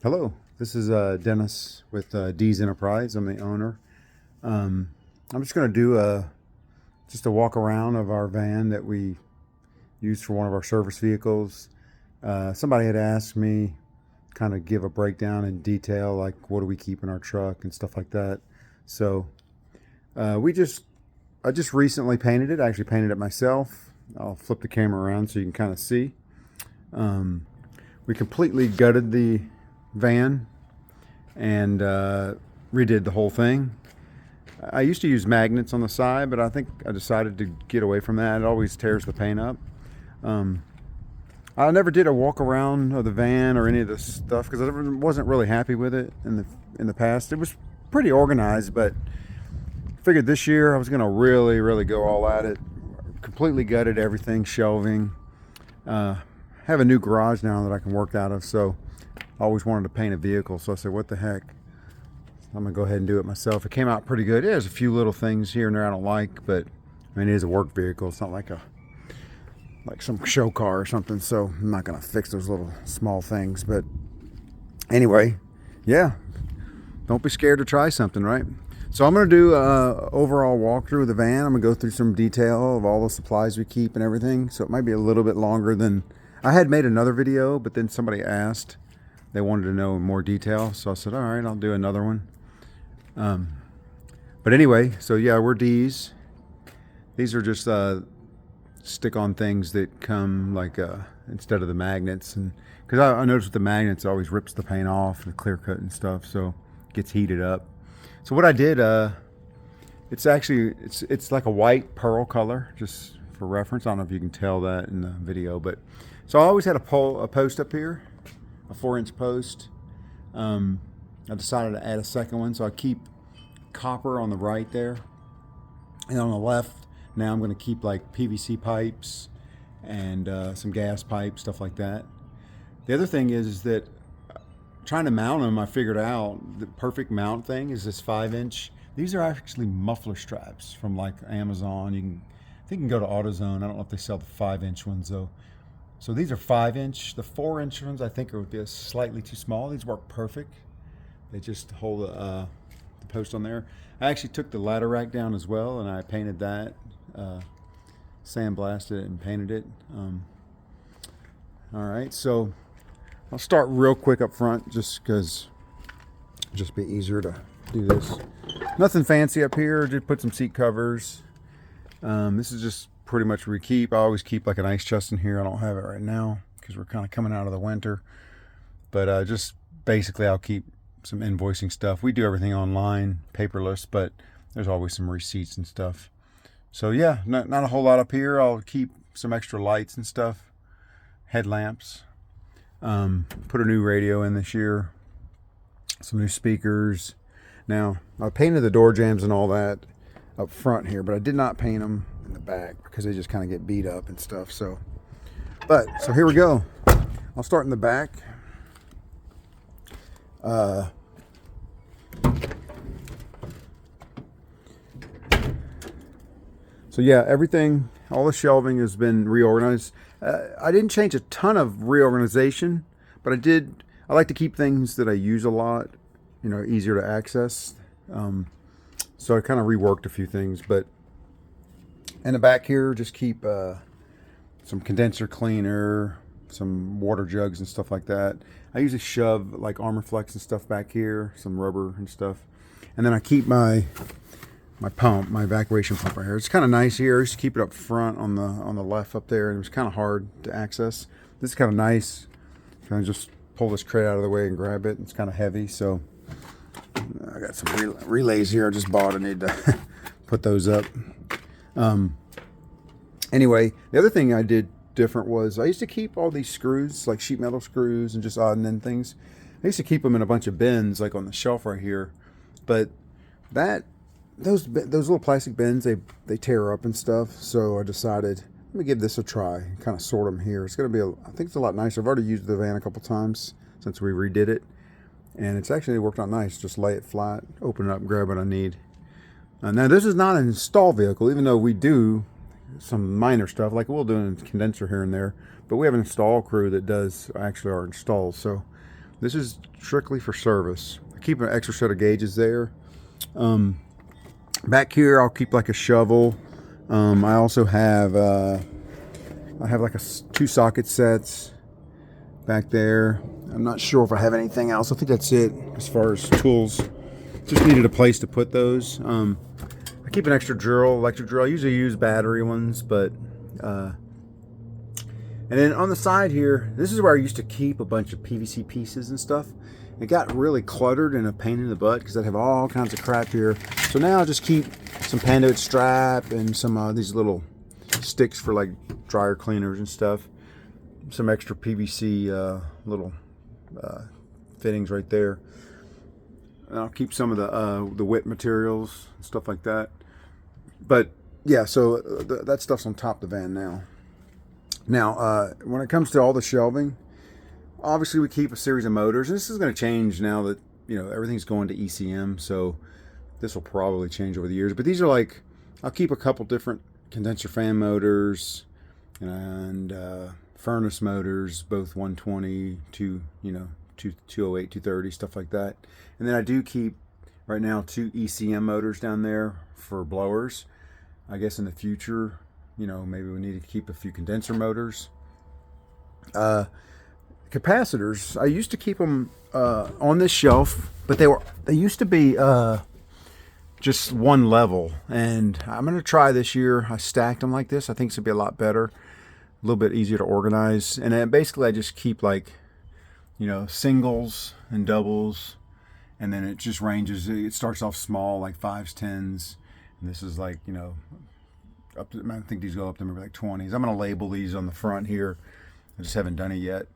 Hello, this is Dennis with D's Enterprise. I'm the owner. I'm just going to do just a walk around of our van that we use for one of our service vehicles. Somebody had asked me kind of give a breakdown in detail, like what do we keep in our truck and stuff like that. So I just recently painted it. I actually painted it myself. I'll flip the camera around so you can kind of see. We completely gutted the van and redid the whole thing. I used to use magnets on the side, but I think I decided to get away from that. It always tears the paint up. I never did a walk around of the van or any of this stuff because I wasn't really happy with it in the past. It was pretty organized, but I figured this year I was going to really go all at it. Completely gutted everything, shelving. Have a new garage now that I can work out of, so I always wanted to paint a vehicle, so I said, what the heck? I'm gonna go ahead and do it myself. It came out pretty good. There's a few little things here and there I don't like, but I mean, it is a work vehicle. It's not like some show car or something, so I'm not gonna fix those little small things. But anyway, yeah, don't be scared to try something, right? So I'm gonna do a overall walkthrough of the van. I'm gonna go through some detail of all the supplies we keep and everything, so it might be a little bit longer than I had made another video, but then somebody asked. They wanted to know more detail, so I said, all right, I'll do another one. But anyway, so yeah, we're D's. These are just stick-on things that come like instead of the magnets, and because I noticed with the magnets, it always rips the paint off, the clear cut and stuff, so it gets heated up. So what I did, it's actually it's like a white pearl color, just for reference. I don't know if you can tell that in the video, but so I always had a post up here, a 4-inch post. I decided to add a second one, so I keep copper on the right there, and on the left now I'm going to keep like PVC pipes and some gas pipes, stuff like that. The other thing is that trying to mount them, I figured out the perfect mount thing is this 5-inch. These are actually muffler straps from like Amazon. I think you can go to AutoZone. I don't know if they sell the 5-inch ones though. So these are 5-inch. The 4-inch ones I think would be slightly too small. These work perfect. They just hold the post on there. I actually took the ladder rack down as well, and I painted that, sandblasted it and painted it. All right, so I'll start real quick up front just because it'll just be easier to do this. Nothing fancy up here, just put some seat covers. This is just pretty much what we keep. I always keep like an ice chest in here. I don't have it right now because we're kind of coming out of the winter. But just basically I'll keep some invoicing stuff. We do everything online, paperless, but there's always some receipts and stuff. So yeah, not a whole lot up here. I'll keep some extra lights and stuff, headlamps. Put a new radio in this year, some new speakers. Now, I painted the door jambs and all that up front here, but I did not paint them in the back because they just kind of get beat up and stuff. So here we go. I'll start in the back. So yeah, everything, all the shelving has been reorganized. I didn't change a ton of reorganization, but I like to keep things that I use a lot, easier to access. So I kind of reworked a few things, but in the back here, just keep some condenser cleaner, some water jugs and stuff like that. I usually shove like Armorflex and stuff back here, some rubber and stuff. And then I keep my pump, my evacuation pump right here. It's kind of nice here. I used to keep it up front on the left up there, and it was kind of hard to access. This is kind of nice. Kind of just pull this crate out of the way and grab it. It's kind of heavy, so I got some relays here I just bought. I need to put those up. Anyway, the other thing I did different was I used to keep all these screws, like sheet metal screws and just odd and end things. I used to keep them in a bunch of bins, like on the shelf right here. But those little plastic bins, they tear up and stuff. So I decided, let me give this a try. Kind of sort them here. It's going to be I think it's a lot nicer. I've already used the van a couple times since we redid it, and it's actually worked out nice. Just lay it flat, open it up, grab what I need. Now this is not an install vehicle, even though we do some minor stuff, like we'll do a condenser here and there, but we have an install crew that does actually our installs. So This is strictly for service. I keep an extra set of gauges there. Back here, I'll keep like a shovel. I also have I have like two socket sets back there. I'm not sure if I have anything else. I think that's it as far as tools. Just needed a place to put those. I keep an extra drill, electric drill. I usually use battery ones, but and then on the side here, this is where I used to keep a bunch of PVC pieces and stuff. It got really cluttered and a pain in the butt because I'd have all kinds of crap here. So now I just keep some Pandoid strap and some these little sticks for like dryer cleaners and stuff. Some extra PVC little fittings right there. And I'll keep some of the whip materials and stuff like that. But yeah, so that stuff's on top of the van now. Now, when it comes to all the shelving, obviously we keep a series of motors. This is going to change now that, you know, everything's going to ECM, so this will probably change over the years. But these are like, I'll keep a couple different condenser fan motors and furnace motors, both 120 to, 208, 230, stuff like that. And then I do keep right now 2 ECM motors down there for blowers. I guess in the future, maybe we need to keep a few condenser motors. Capacitors, I used to keep them on this shelf, but they used to be just one level. And I'm going to try this year. I stacked them like this. I think it's going to be a lot better, a little bit easier to organize. And then basically I just keep like, singles and doubles. And then it just ranges. It starts off small, like 5s, 10s. And this is like, up to, I think these go up to maybe like 20s. I'm going to label these on the front here. I just haven't done it yet.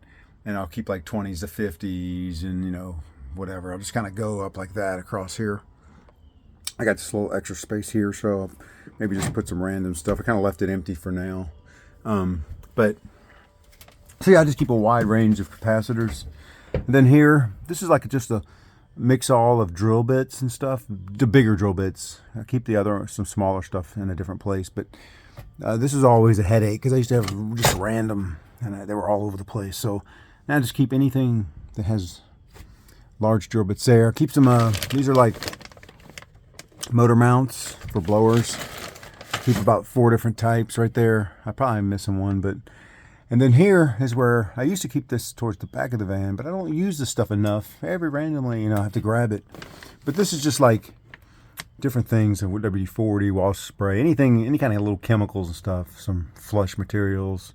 And I'll keep like 20s to 50s and, whatever. I'll just kind of go up like that across here. I got this little extra space here, so I'll maybe just put some random stuff. I kind of left it empty for now. But, so yeah, I just keep a wide range of capacitors. And then here, this is like just a mix all of drill bits and stuff, the bigger drill bits. I keep some smaller stuff in a different place, but this is always a headache because I used to have just random, and they were all over the place. So now I just keep anything that has large drill bits there. Keep some, these are like motor mounts for blowers. Keep about 4 different types right there. I probably am missing one, but and then here is where I used to keep this towards the back of the van, but I don't use this stuff enough. Every randomly, I have to grab it. But this is just like different things, WD-40, wash spray, anything, any kind of little chemicals and stuff, some flush materials,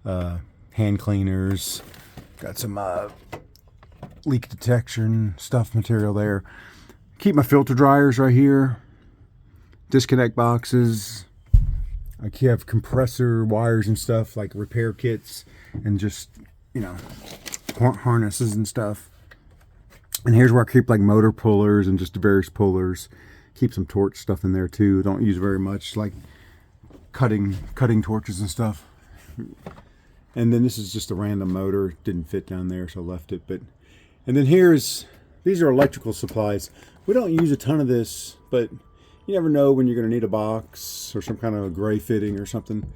hand cleaners, got some leak detection stuff material there. Keep my filter dryers right here, disconnect boxes. I have compressor wires and stuff, like repair kits and just, harnesses and stuff. And here's where I keep like motor pullers and just various pullers. Keep some torch stuff in there too. Don't use very much, like cutting torches and stuff. And then this is just a random motor. It didn't fit down there, so I left it. And then these are electrical supplies. We don't use a ton of this, but you never know when you're going to need a box or some kind of a gray fitting or something.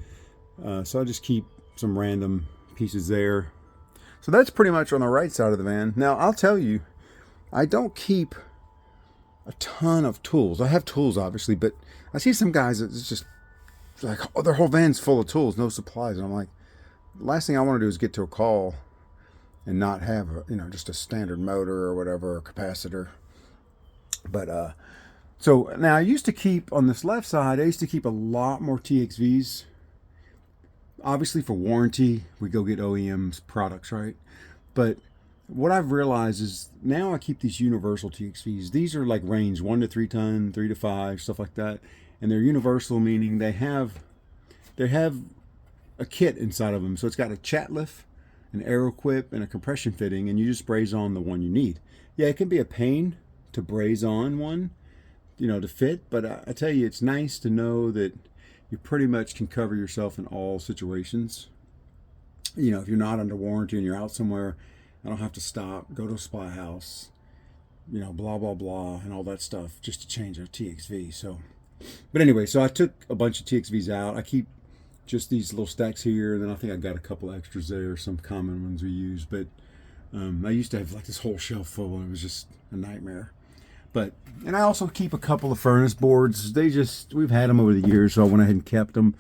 So I just keep some random pieces there. So that's pretty much on the right side of the van. Now, I'll tell you, I don't keep a ton of tools. I have tools, obviously, but I see some guys that's just like, their whole van's full of tools, no supplies. And I'm like, the last thing I want to do is get to a call and not have just a standard motor or whatever, or capacitor. But so now I used to keep on this left side, I used to keep a lot more TXVs. Obviously for warranty, we go get OEM's products, right? But what I've realized is now I keep these universal TXVs. These are like range 1 to 3 ton, 3 to 5, stuff like that. And they're universal, meaning they have a kit inside of them. So it's got a chat lift, an aero quip, and a compression fitting, and you just braze on the one you need. Yeah, it can be a pain to braze on one, to fit, but I tell you, it's nice to know that you pretty much can cover yourself in all situations. If you're not under warranty and you're out somewhere, I don't have to stop, go to a supply house, blah, blah, blah, and all that stuff just to change a TXV. So, but anyway, so I took a bunch of TXVs out. I keep just these little stacks here, and then I think I got a couple extras there, some common ones we use, but I used to have like this whole shelf full, and it was just a nightmare. But, and I also keep a couple of furnace boards. We've had them over the years, so I went ahead and kept them.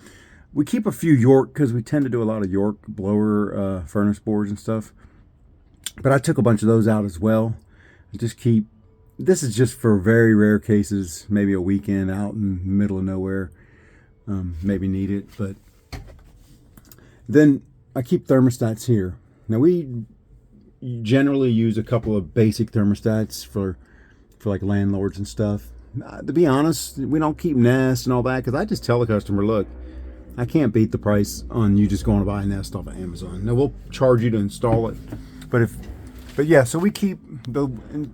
We keep a few York, because we tend to do a lot of York blower furnace boards and stuff. But I took a bunch of those out as well. This is just for very rare cases, maybe a weekend out in the middle of nowhere. Maybe need it, but then I keep thermostats here. Now we generally use a couple of basic thermostats for like landlords and stuff. To be honest, we don't keep Nest and all that, because I just tell the customer, look, I can't beat the price on you just going to buy a Nest off of Amazon. Now we'll charge you to install it, but yeah, so we keep the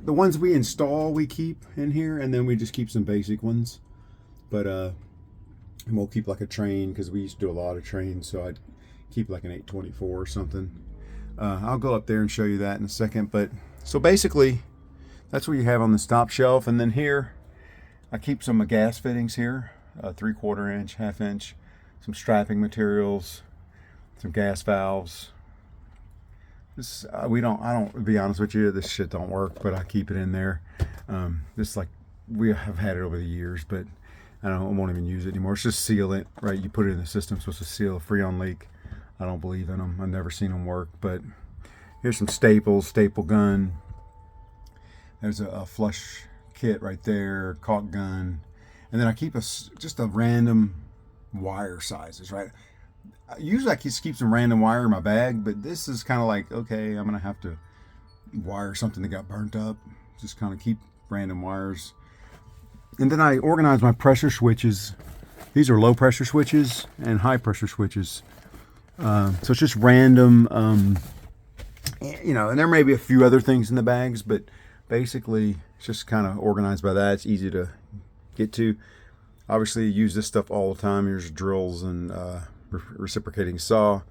ones we install, we keep in here, and then we just keep some basic ones. But and we'll keep like a train, because we used to do a lot of trains, so I'd keep like an 824 or something. I'll go up there and show you that in a second. But so basically, that's what you have on this top shelf. And then here, I keep some gas fittings here, 3/4 inch, 1/2 inch, some strapping materials, some gas valves. This I don't, to be honest with you, this shit don't work, but I keep it in there. This, like, we have had it over the years, but I won't even use it anymore. It's just sealant, right? You put it in the system, it's supposed to seal a Freon leak. I don't believe in them. I've never seen them work. But here's some staples, staple gun. There's a flush kit right there, caulk gun. And then I keep just a random wire sizes, right? Usually I just keep some random wire in my bag, but this is kind of like, okay, I'm going to have to wire something that got burnt up. Just kind of keep random wires. And then I organize my pressure switches. These are low pressure switches and high pressure switches. So it's just random, you know, and there may be a few other things in the bags, but basically it's just kind of organized by that. It's easy to get to. Obviously, you use this stuff all the time. Here's drills and reciprocating saw.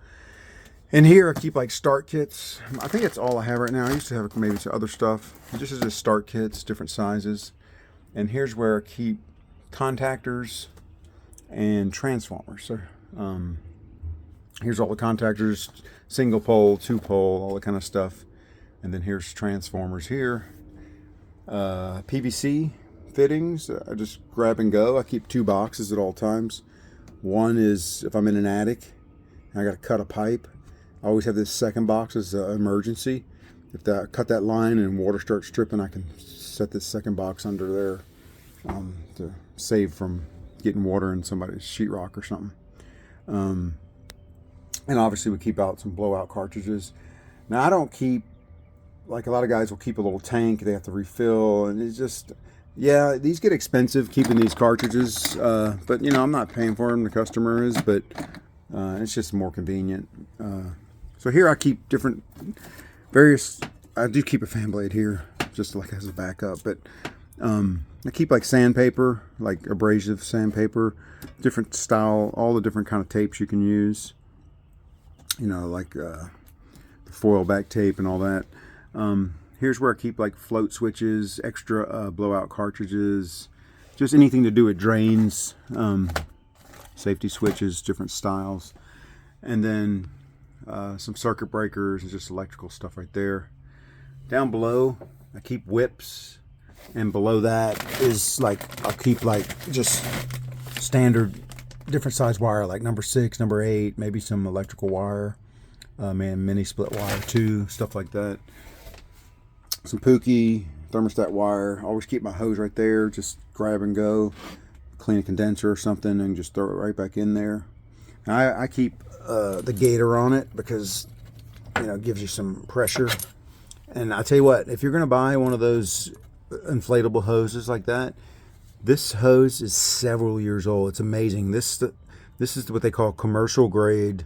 And here I keep like start kits. I think that's all I have right now. I used to have maybe some other stuff. This is just start kits, different sizes. And here's where I keep contactors and transformers. So, here's all the contactors, single pole, 2-pole, all that kind of stuff. And then here's transformers here. PVC fittings, I just grab and go. I keep 2 boxes at all times. One is if I'm in an attic and I got to cut a pipe. I always have this second box as an emergency. If I cut that line and water starts dripping, I can set this second box under there to save from getting water in somebody's sheetrock or something. And obviously we keep out some blowout cartridges. Now I don't keep, like a lot of guys will keep a little tank they have to refill, and it's just, yeah, these get expensive keeping these cartridges, but you know, I'm not paying for them, the customer is, but it's just more convenient. So here I keep I do keep a fan blade here just like as a backup, but I keep like sandpaper, like abrasive sandpaper, different style, all the different kind of tapes you can use, you know, like the foil back tape and all that. Here's where I keep like float switches, extra blowout cartridges, just anything to do with drains, safety switches, different styles, and then some circuit breakers and just electrical stuff right there. Down below I keep whips, and below that is like, I'll keep like just standard different size wire, like number 6, number 8, maybe some electrical wire, mini split wire too, stuff like that. Some Pookie, thermostat wire. Always keep my hose right there, just grab and go, clean a condenser or something and just throw it right back in there. Now, I keep the gator on it because, you know, it gives you some pressure. And I tell you what, if you're going to buy one of those inflatable hoses like that, this hose is several years old. It's amazing. This is what they call commercial grade.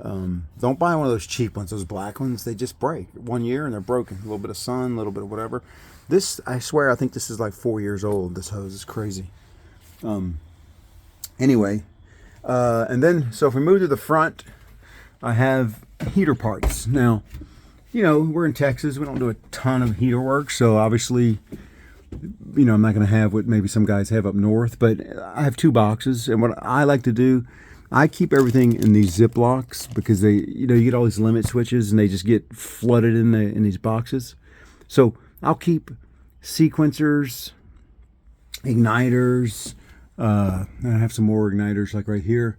Don't buy one of those cheap ones, those black ones. They just break 1 year and they're broken. A little bit of sun, a little bit of whatever. This, I swear, I think this is like 4 years old. This hose is crazy. Anyway, and then, so if we move to the front, I have heater parts. Now, you know, we're in Texas. We don't do a ton of heater work. So obviously, you know, I'm not going to have what maybe some guys have up north, but I have 2 boxes. And what I like to do, I keep everything in these Ziplocs because they, you know, you get all these limit switches and they just get flooded in these boxes. So I'll keep sequencers, igniters. I have some more igniters like right here.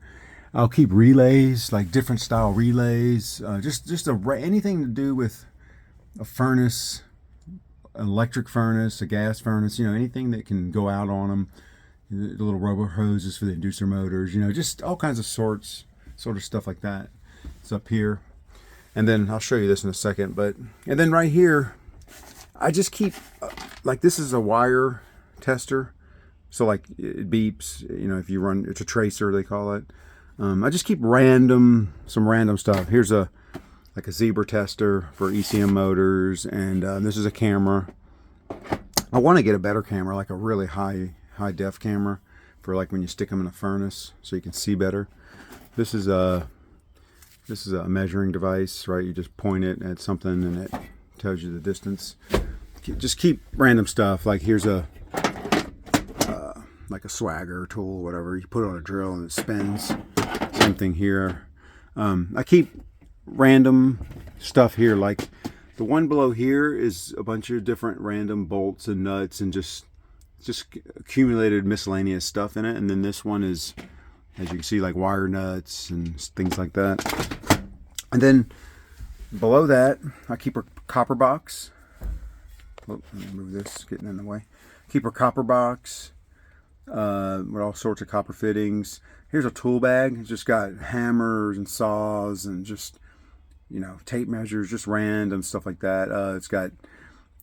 I'll keep relays, like different style relays. Anything to do with a furnace, an electric furnace, a gas furnace. You know, anything that can go out on them. The little rubber hoses for the inducer motors, you know, just all kinds of sort of stuff like that. It's up here. And then I'll show you this in a second, and then right here, I just keep, like this is a wire tester. So like it beeps, you know, if you run, it's a tracer, they call it. I just keep some random stuff. Here's like a zebra tester for ECM motors. And this is a camera. I want to get a better camera, like a really high def camera for like when you stick them in a furnace so you can see better. This is a measuring device, right? You just point it at something and it tells you the distance. Just keep random stuff. Like here's like a swagger tool, whatever. You put it on a drill and it spins. Same thing here. I keep random stuff here. Like the one below here is a bunch of different random bolts and nuts and just accumulated miscellaneous stuff in it. And then this one is, as you can see, like wire nuts and things like that. And then below that, I keep a copper box. Oh, let me move this, getting in the way. Keep a copper box with all sorts of copper fittings. Here's a tool bag. It's just got hammers and saws and just, you know, tape measures, just random stuff like that. It's got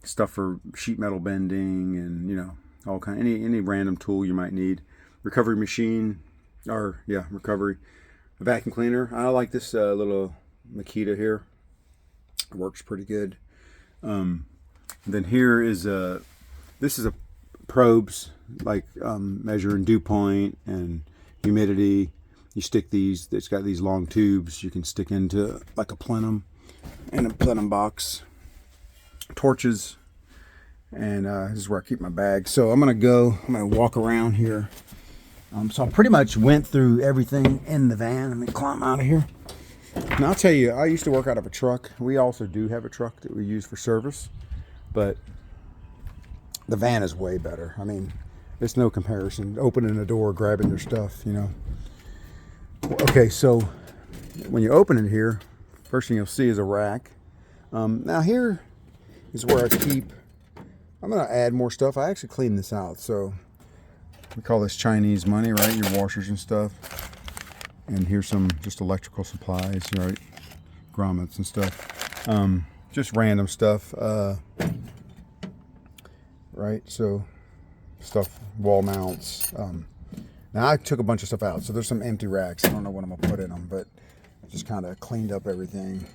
stuff for sheet metal bending and, you know, all kind, any random tool you might need. Recovery machine, recovery. A vacuum cleaner. I like this little Makita here. It works pretty good. Then here is this is a probes, like measuring dew point and humidity. You stick these. It's got these long tubes you can stick into like a plenum and a plenum box. Torches. And this is where I keep my bag. So I'm gonna walk around here. So I pretty much went through everything in the van. Let me climb out of here. Now I'll tell you, I used to work out of a truck. We also do have a truck that we use for service, but the van is way better. I mean, it's no comparison. Opening the door, grabbing your stuff, you know. Okay, so when you open it here, first thing you'll see is a rack. Now here is where I keep. I'm going to add more stuff. I actually cleaned this out. So we call this Chinese money, right? Your washers and stuff. And here's some just electrical supplies, right? Grommets and stuff. Just random stuff. Right? So stuff, wall mounts. Now I took a bunch of stuff out. So there's some empty racks. I don't know what I'm going to put in them, but I just kind of cleaned up everything.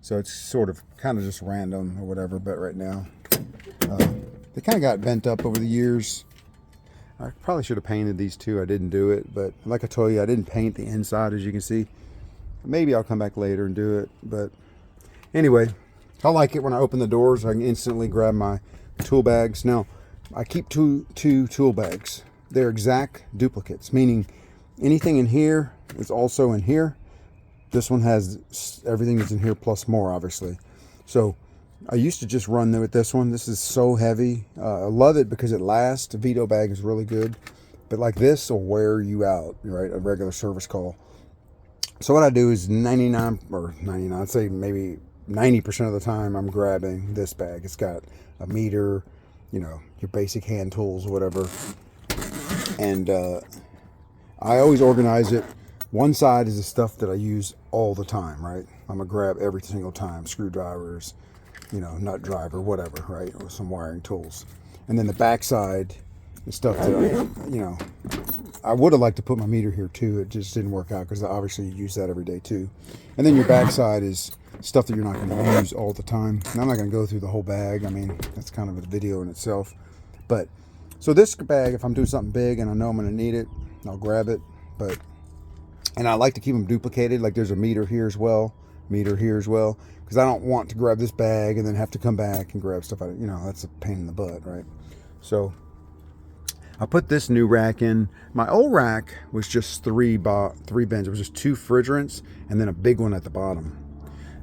So it's sort of kind of just random or whatever, but right now they kind of got bent up over the years. I probably should have painted these too. I didn't do it, but like I told you, I didn't paint the inside, as you can see. Maybe I'll come back later and do it, but anyway, I like it when I open the doors. I can instantly grab my tool bags. Now, I keep two tool bags. They're exact duplicates, meaning anything in here is also in here. This one has everything that's in here plus more, obviously. So I used to just run with this one. This is so heavy. I love it because it lasts. The Vito bag is really good. But like this will wear you out, right? A regular service call. So what I do is 99, I'd say maybe 90% of the time I'm grabbing this bag. It's got a meter, you know, your basic hand tools, whatever. And I always organize it. One side is the stuff that I use all the time, right? I'm gonna grab every single time, screwdrivers, you know, nut driver, whatever, right? With some wiring tools. And then the back side is stuff that I would have liked to put my meter here too. It just didn't work out because obviously you use that every day too. And then your back side is stuff that you're not gonna use all the time. And I'm not gonna go through the whole bag. I mean, that's kind of a video in itself. But so this bag, if I'm doing something big and I know I'm gonna need it, I'll grab it. And I like to keep them duplicated. Like there's a meter here as well, because I don't want to grab this bag and then have to come back and grab stuff out of, you know, that's a pain in the butt, right? So I put this new rack in. My old rack was just three bins. It was just 2 refrigerants and then a big one at the bottom.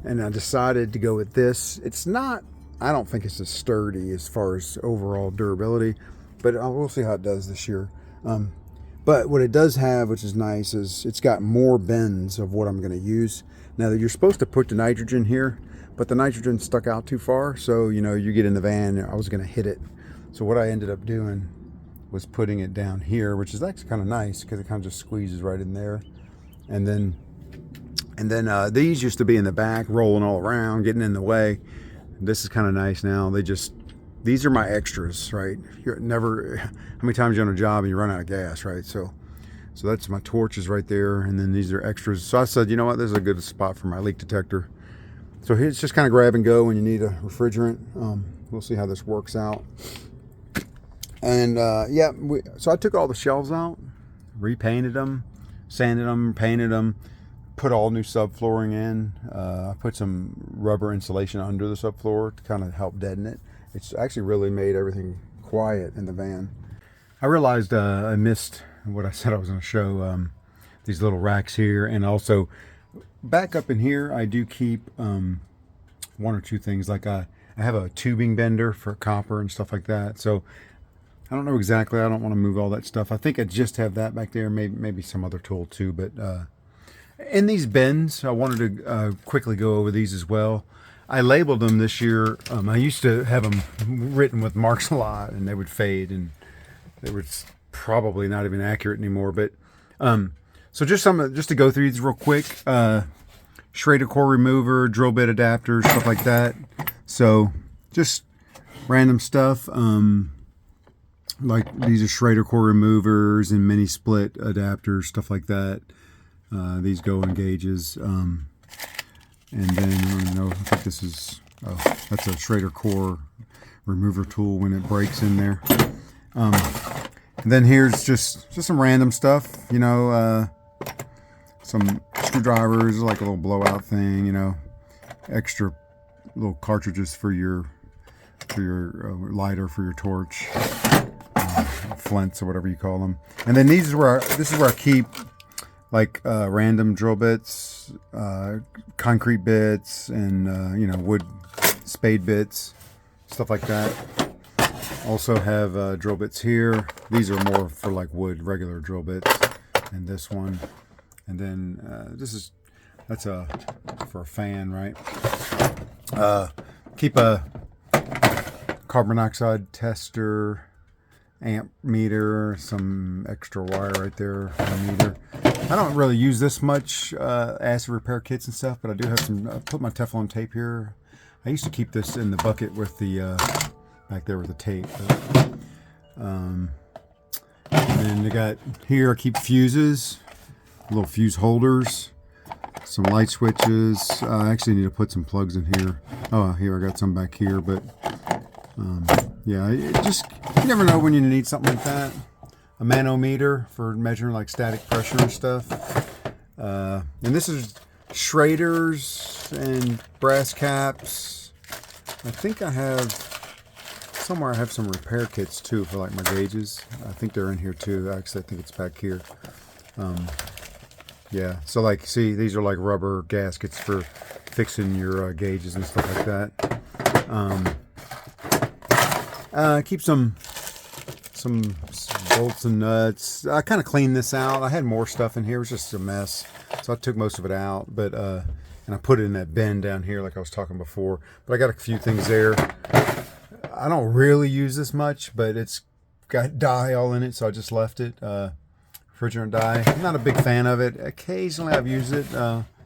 And I decided to go with this. It's not, I don't think it's as sturdy as far as overall durability, but we'll see how it does this year. But what it does have, which is nice, is it's got more bins of what I'm going to use. Now, you're supposed to put the nitrogen here, but the nitrogen stuck out too far. So, you know, you get in the van, I was going to hit it. So what I ended up doing was putting it down here, which is actually kind of nice because it kind of just squeezes right in there. And then these used to be in the back, rolling all around, getting in the way. This is kind of nice now. These are my extras, right? You're never, how many times you're on a job and you run out of gas, right? So that's my torches right there, and then these are extras. So I said, you know what, this is a good spot for my leak detector. So here it's just kind of grab and go when you need a refrigerant. We'll see how this works out. And yeah, so I took all the shelves out, repainted them, sanded them, painted them, put all new subflooring in. I put some rubber insulation under the subfloor to kind of help deaden it. It's actually really made everything quiet in the van. I realized I missed what I said I was going to show, these little racks here, and also back up in here I do keep 1 or 2 things. Like I have a tubing bender for copper and stuff like that. So I don't know exactly, I don't want to move all that stuff. I think I just have that back there, maybe some other tool too. But in these bins, I wanted to quickly go over these as well. I labeled them this year. I used to have them written with marks a lot, and they would fade, and they were probably not even accurate anymore. But so just to go through these real quick. Schrader core remover, drill bit adapters, stuff like that. So just random stuff. Like these are Schrader core removers and mini split adapters, stuff like that. These go in gauges. And then I don't know, I think this is, that's a Schrader core remover tool when it breaks in there. And then here's just some random stuff, you know, some screwdrivers, like a little blowout thing, you know, extra little cartridges for your lighter, for your torch, flints or whatever you call them. And then this is where I keep like random drill bits, concrete bits, and you know, wood spade bits, stuff like that. Also have drill bits here. These are more for like wood, regular drill bits, and this one. And then that's for a fan, right? Keep a carbon monoxide tester, amp meter, some extra wire right there, a meter. I don't really use this much acid repair kits and stuff, but I do have some. I put my Teflon tape here. I used to keep this in the bucket with the back there with the tape. And then they got here. I keep fuses, little fuse holders, some light switches. I actually need to put some plugs in here. Oh, here I got some back here, but yeah, you never know when you need something like that. A manometer for measuring like static pressure and stuff. And this is Schrader's and brass caps. I think I have somewhere, I have some repair kits too for like my gauges. I think they're in here too. Actually, I think it's back here. Yeah, so like, see, these are like rubber gaskets for fixing your gauges and stuff like that. Keep some bolts and nuts. I kind of cleaned this out. I had more stuff in here. It was just a mess, so I took most of it out. But and I put it in that bin down here, like I was talking before. But I got a few things there. I don't really use this much, but it's got dye all in it, so I just left it. Refrigerant dye. I'm not a big fan of it. Occasionally I've used it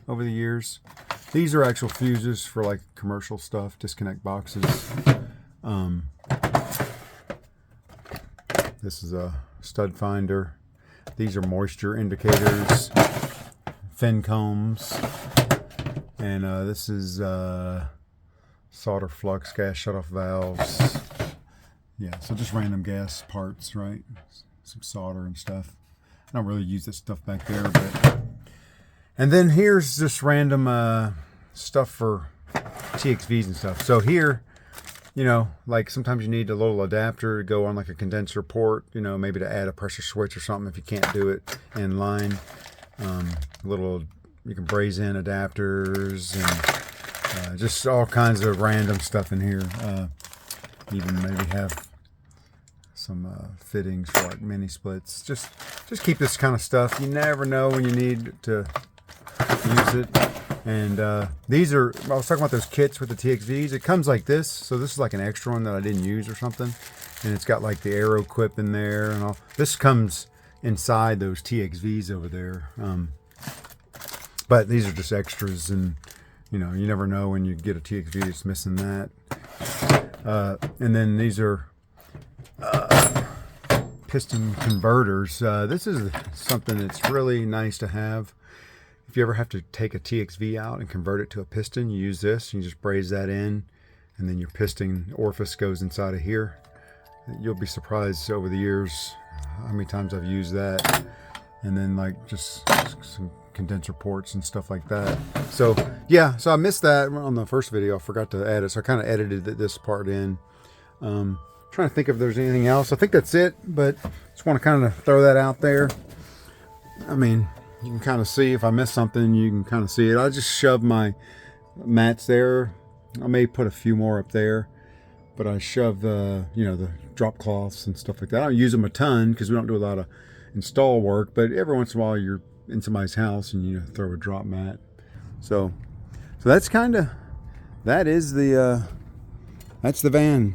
over the years. These are actual fuses for like commercial stuff, disconnect boxes. This is a stud finder. These are moisture indicators, fin combs, and this is solder flux gas shutoff valves. Yeah, so just random gas parts, right? Some solder and stuff. I don't really use this stuff back there, but. And then here's just random stuff for TXVs and stuff. So here, you know, like sometimes you need a little adapter to go on like a condenser port, you know, maybe to add a pressure switch or something if you can't do it in line. Little, you can braze in adapters and just all kinds of random stuff in here. Even maybe have some fittings for like mini splits. Just keep this kind of stuff. You never know when you need to use it. And these are, I was talking about those kits with the TXVs. It comes like this. So this is like an extra one that I didn't use or something. And it's got like the arrow clip in there and all. This comes inside those TXVs over there. But these are just extras, and you know, you never know when you get a TXV that's missing that. And then these are piston converters. This is something that's really nice to have. If you ever have to take a TXV out and convert it to a piston, you use this. You just braze that in, and then your piston orifice goes inside of here. You'll be surprised over the years how many times I've used that. And then like just some condenser ports and stuff like that. So yeah, so I missed that on the first video. I forgot to add it, so I kind of edited this part in. Trying to think if there's anything else. I think that's it, but just want to kind of throw that out there. I mean, you can kind of see if I miss something, you can kind of see it. I just shoved my mats there. I may put a few more up there, but I shoved the, you know, the drop cloths and stuff like that. I don't use them a ton because we don't do a lot of install work, but every once in a while you're in somebody's house and you throw a drop mat. So that's kind of, that is the that's the van.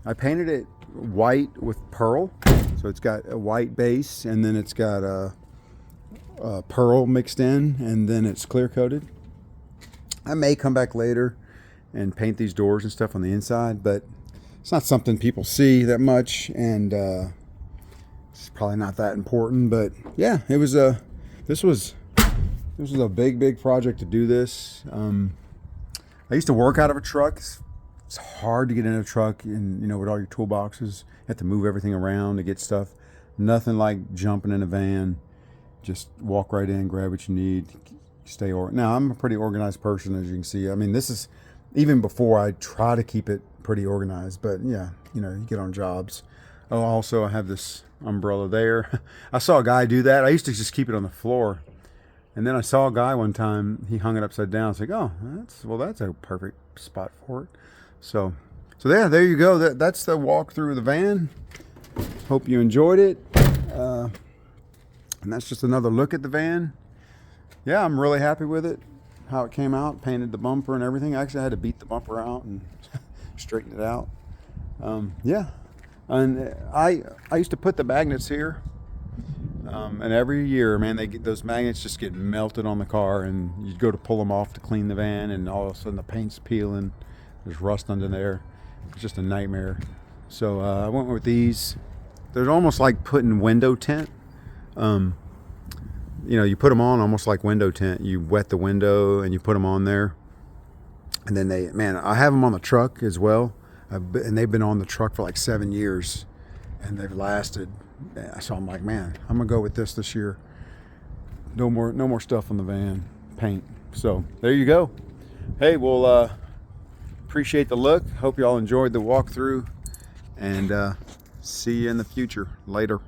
I painted it white with pearl, so it's got a white base and then it's got a pearl mixed in, and then it's clear coated. I may come back later and paint these doors and stuff on the inside, but it's not something people see that much, and it's probably not that important. But yeah, it was this was a big project to do this. I used to work out of a truck. It's hard to get in a truck, and you know, with all your toolboxes, you have to move everything around to get stuff. Nothing like jumping in a van. Just walk right in, grab what you need, stay organized. Now, I'm a pretty organized person, as you can see. I mean, this is even before I try to keep it pretty organized, but yeah, you know, you get on jobs. Oh, also I have this umbrella there. I saw a guy do that. I used to just keep it on the floor, and then I saw a guy one time, he hung it upside down. It's like, oh, that's a perfect spot for it. So yeah, there you go. That's the walkthrough of the van. Hope you enjoyed it. And that's just another look at the van. Yeah, I'm really happy with it, how it came out. Painted the bumper and everything. Actually, I had to beat the bumper out and straighten it out. Yeah, and I used to put the magnets here, and every year, man, those magnets just get melted on the car, and you go to pull them off to clean the van, and all of a sudden the paint's peeling. There's rust under there. It's just a nightmare. So I went with these. They're almost like putting window tint. You know, you put them on almost like window tint. You wet the window and you put them on there, and then man, I have them on the truck as well, and they've been on the truck for like 7 years, and they've lasted. So I'm like, man, I'm gonna go with this year. No more stuff on the van paint. So there you go. Hey, well, appreciate the look. Hope you all enjoyed the walkthrough, and see you in the future. Later.